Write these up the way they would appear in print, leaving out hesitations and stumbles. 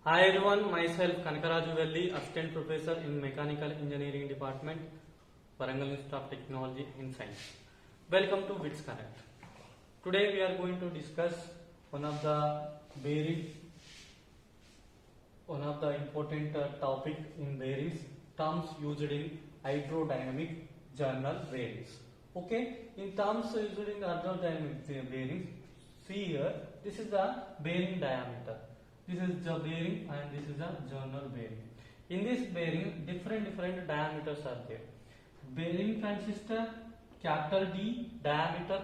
Hi everyone, myself Kanakaraju Velli, Assistant Professor in Mechanical Engineering Department, Warangal Institute of Technology and Science. Welcome to WITS Connect. Today we are going to discuss one of the important topic in bearings, terms used in hydrodynamic journal bearings. Okay, in terms used in hydrodynamic bearings, see here, this is the bearing diameter. This is the bearing and this is the journal bearing. In this bearing, different diameters are there. Bearing consists of capital D diameter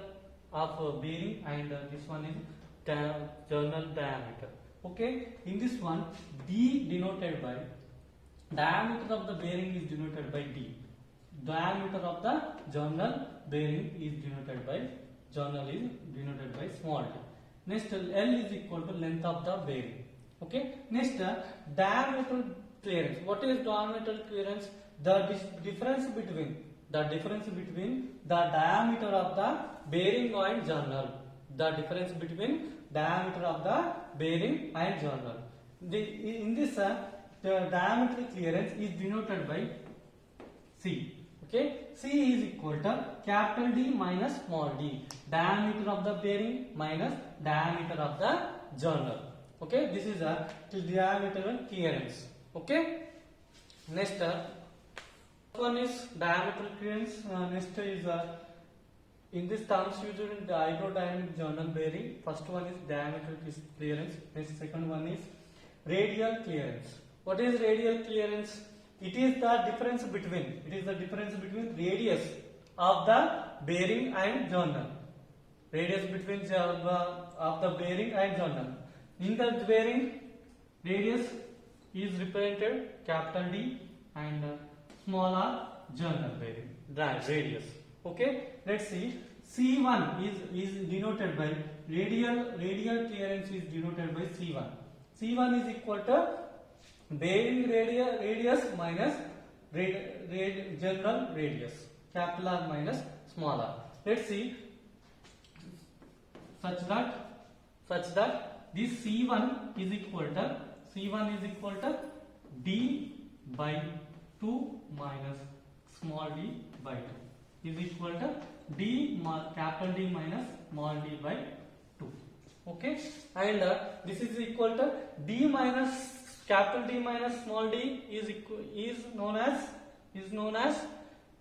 of bearing and this one is journal diameter. Okay, in this one D denoted by diameter of the bearing is denoted by D. Diameter of the journal bearing is denoted by small d. Next L is equal to length of the bearing. Okay. Next diameter clearance. What is diameter clearance? The difference between the diameter of the bearing and journal. The difference between diameter of the bearing and journal. In this the diameter clearance is denoted by C. Okay, C is equal to capital D minus small d. Diameter of the bearing minus diameter of the journal. Okay, this is a diameter clearance. Okay, next one is diameter clearance. Next is in this terms used in the hydrodynamic journal bearing. First one is diameter clearance. Next second one is radial clearance. What is radial clearance? It is the difference between radius of the bearing and journal. Radius between of the bearing and journal. In the bearing, radius is represented capital D and small r journal bearing radius. Okay, let's see. C1 is denoted by radial clearance is denoted by C1. C1 is equal to bearing radius minus journal radius, capital R minus small r. Let's see, such that this C1 is equal to D by 2 minus small d by 2 is equal to D capital D minus small d by 2. Okay, and this is equal to D minus capital D minus small d is known as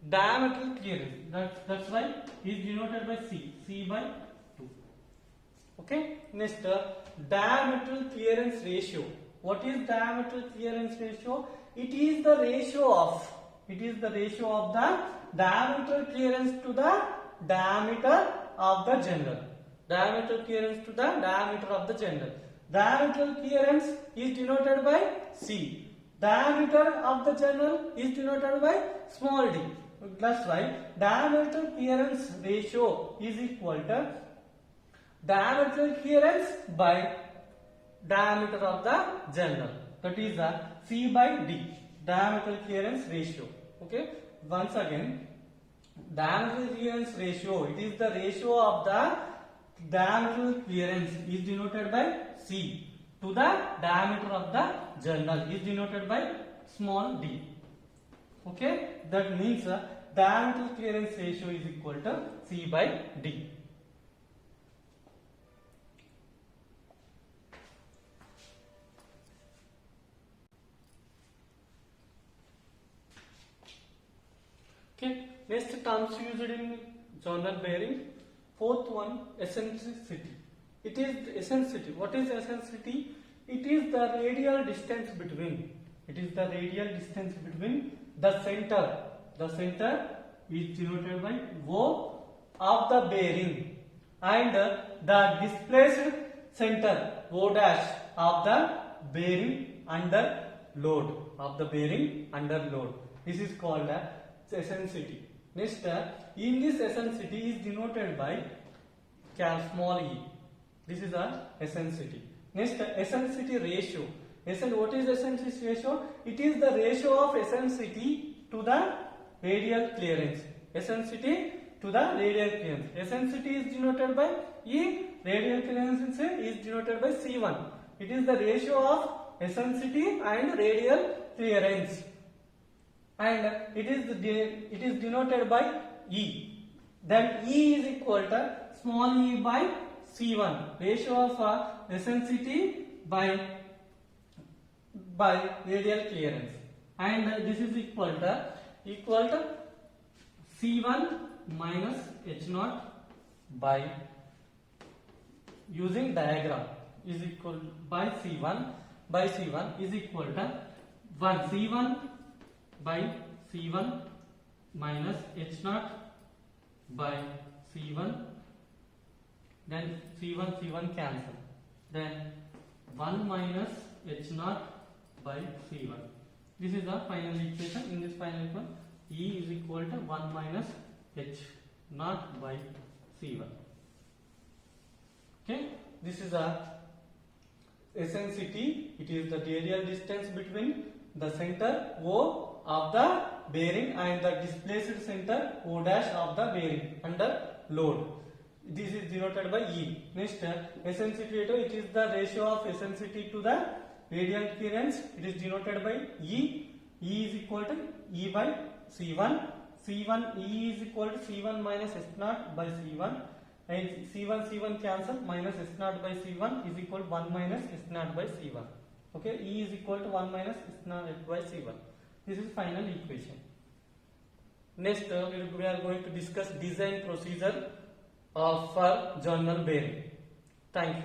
diameter clearance. That's why is denoted by C by 2. Okay, next diameter clearance ratio. What is diameter clearance ratio? It is the ratio of the diameter clearance to the diameter of the journal. Diameter clearance to the diameter of the journal. Diameter clearance is denoted by C. Diameter of the journal is denoted by small d. That's why diameter clearance ratio is equal to diameter clearance by diameter of the journal. That is the C by D. Diameter clearance ratio. Okay. Once again, diameter clearance ratio. It is the ratio of the diameter clearance is denoted by C to the diameter of the journal is denoted by small d. Okay, that means diameter clearance ratio is equal to C by D. Okay, next terms used in journal bearing. Fourth one, eccentricity. It is eccentricity. What is eccentricity? It is the radial distance between. The center. The center is denoted by O of the bearing and the displaced center O dash of the bearing under load. This is called eccentricity. Next, in this eccentricity is denoted by small e. This is a eccentricity. Next, eccentricity ratio. What is eccentricity ratio? It is the ratio of eccentricity to the radial clearance. Eccentricity to the radial clearance. Eccentricity is denoted by E. Radial clearance is denoted by C1. It is the ratio of eccentricity and radial clearance, and it is denoted by E. Then E is equal to small e by C1, ratio of eccentricity by radial clearance, and this is equal to C1 minus H0 by, using diagram, is equal by C1 is equal to 1 C1 by C1 minus H0 by C1, then C1 cancel, then 1 minus H0 by C1. This is the final equation. In this final equation, E is equal to 1 minus H0 by C1. Okay, this is a eccentricity. It is the radial distance between the center O of the bearing and the displaced center O dash of the bearing under load. This is denoted by E. Next, eccentricity, it is the ratio of eccentricity to the radial clearance. It is denoted by E. E is equal to E by C1. E is equal to C1 minus S0 by C1. And C1 cancel, minus S0 by C1 is equal to 1 minus S0 by C1. Okay, E is equal to 1 minus S0 by C1. This is final equation. Next, we are going to discuss design procedure for journal bearing. Thank you.